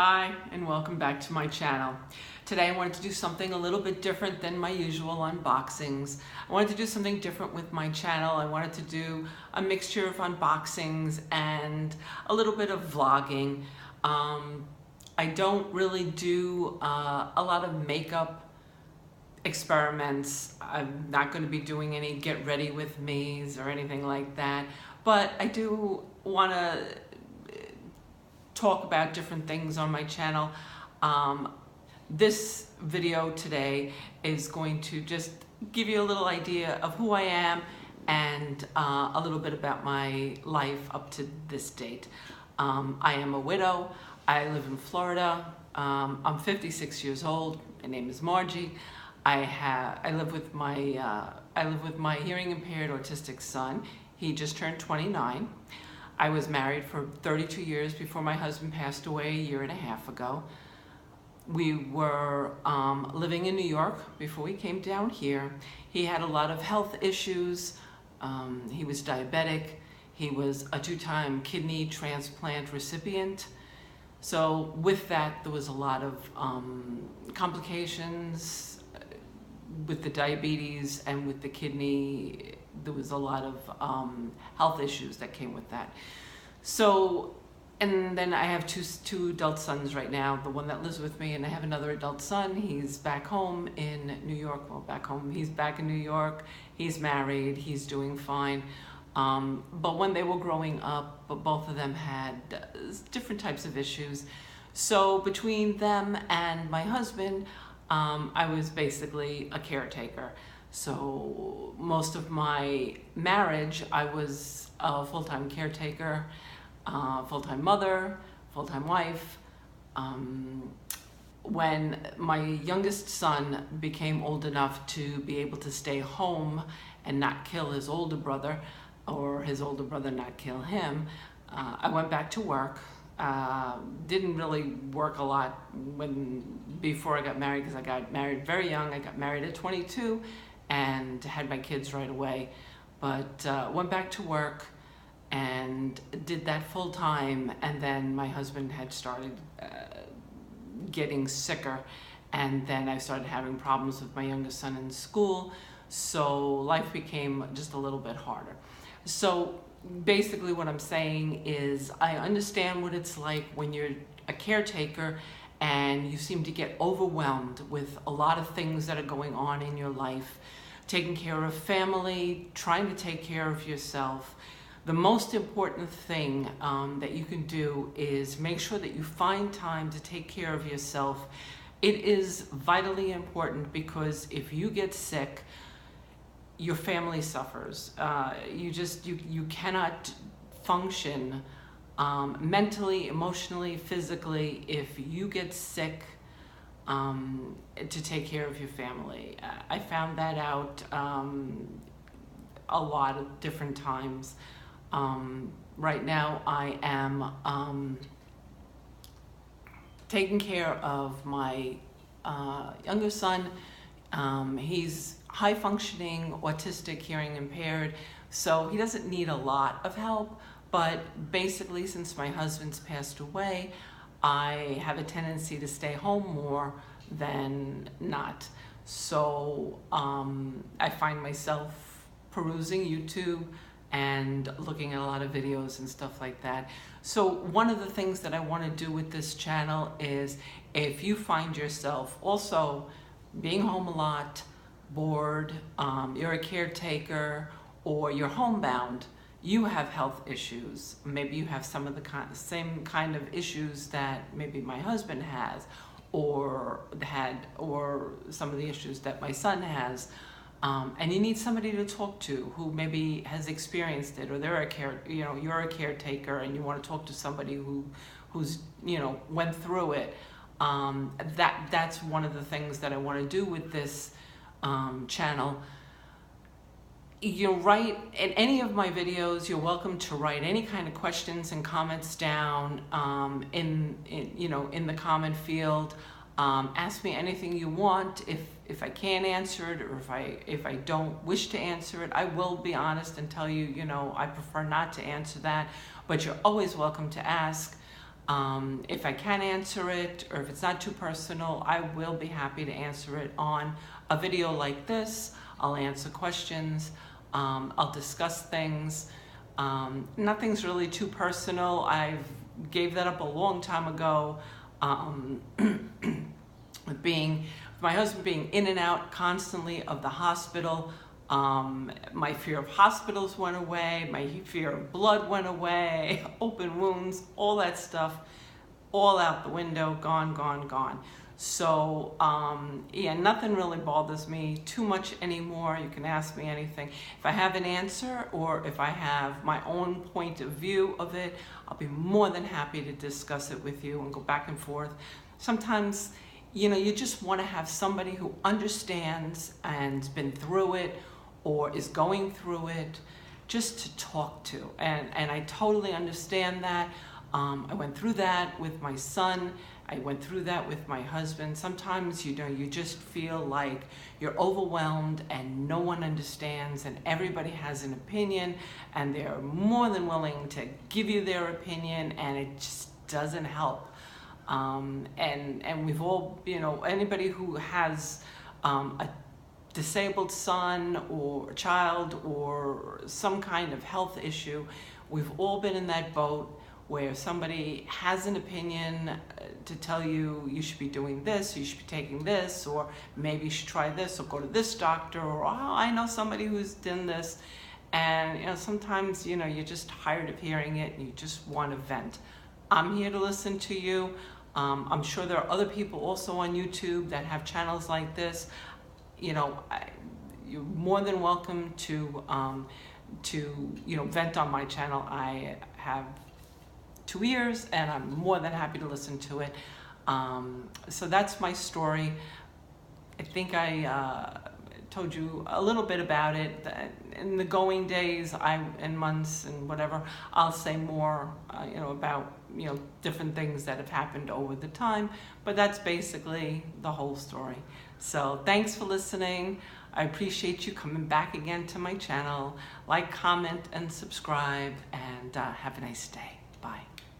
Hi, and welcome back to my channel. Today I wanted to do something a little bit different than my usual unboxings. I wanted to do something different with my channel. I wanted to do a mixture of unboxings and a little bit of vlogging. I don't really do a lot of makeup experiments. I'm not going to be doing any get ready with me's or anything like that, but I do want to talk about different things on my channel. This video today is going to just give you a little idea of who I am and a little bit about my life up to this date. I am a widow. I live in Florida. I'm 56 years old. My name is Margie. I live with my hearing impaired autistic son. He just turned 29. I was married for 32 years before my husband passed away a year and a half ago. We were living in New York before we came down here. He had a lot of health issues. He was diabetic. He was a 2-time kidney transplant recipient. So with that, there was a lot of complications with the diabetes and with the kidney. There was a lot of health issues that came with that. So, and then I have two adult sons right now, the one that lives with me, and I have another adult son. He's back home in New York. Well, back home, he's back in New York. He's married, he's doing fine. But when they were growing up, both of them had different types of issues. So between them and my husband, I was basically a caretaker. So most of my marriage, I was a full-time caretaker, full-time mother, full-time wife. When my youngest son became old enough to be able to stay home and not kill his older brother, or his older brother not kill him, I went back to work. Didn't really work a lot before I got married, because I got married very young. I got married at 22 and had my kids right away, but went back to work and did that full time. And then my husband had started getting sicker, and then I started having problems with my youngest son in school, so life became just a little bit harder. So basically what I'm saying is, I understand what it's like when you're a caretaker and you seem to get overwhelmed with a lot of things that are going on in your life, taking care of family, trying to take care of yourself. The most important thing that you can do is make sure that you find time to take care of yourself. It is vitally important, because if you get sick, your family suffers. You cannot function mentally, emotionally, physically if you get sick to take care of your family. I found that out a lot of different times. Right now I am taking care of my younger son. He's high functioning, autistic, hearing impaired, so he doesn't need a lot of help. But basically, since my husband's passed away, I have a tendency to stay home more than not. So I find myself perusing YouTube and looking at a lot of videos and stuff like that. So one of the things that I want to do with this channel is, if you find yourself also being home a lot, bored, you're a caretaker, or you're homebound, you have health issues, maybe you have some of the same kind of issues that maybe my husband has, or some of the issues that my son has, and you need somebody to talk to who maybe has experienced it, or you're a caretaker and you want to talk to somebody who's went through it. That's one of the things that I want to do with this channel. You write in any of my videos, you're welcome to write any kind of questions and comments down in the comment field. Ask me anything you want. If I can't answer it, or if I don't wish to answer it, I will be honest and tell you, I prefer not to answer that, but you're always welcome to ask. If I can answer it, or if it's not too personal, I will be happy to answer it on a video like this. I'll answer questions. I'll discuss things. Nothing's really too personal. I gave that up a long time ago. With my husband being in and out constantly of the hospital, my fear of hospitals went away, my fear of blood went away, open wounds, all that stuff, all out the window, gone, gone, gone. So, yeah, nothing really bothers me too much anymore. You can ask me anything. If I have an answer, or if I have my own point of view of it, I'll be more than happy to discuss it with you and go back and forth. Sometimes, you know, you just want to have somebody who understands and's been through it or is going through it, just to talk to. And I totally understand that. I went through that with my son. I went through that with my husband. Sometimes, you know, you just feel like you're overwhelmed and no one understands, and everybody has an opinion, and they're more than willing to give you their opinion, and it just doesn't help. And we've all, you know, anybody who has a disabled son or child or some kind of health issue, we've all been in that boat where somebody has an opinion to tell you, you should be doing this, you should be taking this, or maybe you should try this, or go to this doctor, or oh, I know somebody who's done this. And, you know, sometimes, you know, you're just tired of hearing it and you just want to vent. I'm here to listen to you. I'm sure there are other people also on YouTube that have channels like this. You know, you're more than welcome to you know, vent on my channel. I have 2 ears, and I'm more than happy to listen to it. So that's my story. I think I told you a little bit about it. In the going days, and months and whatever, I'll say more, you know, about, you know, different things that have happened over the time. But that's basically the whole story. So thanks for listening. I appreciate you coming back again to my channel. Like, comment, and subscribe, and have a nice day.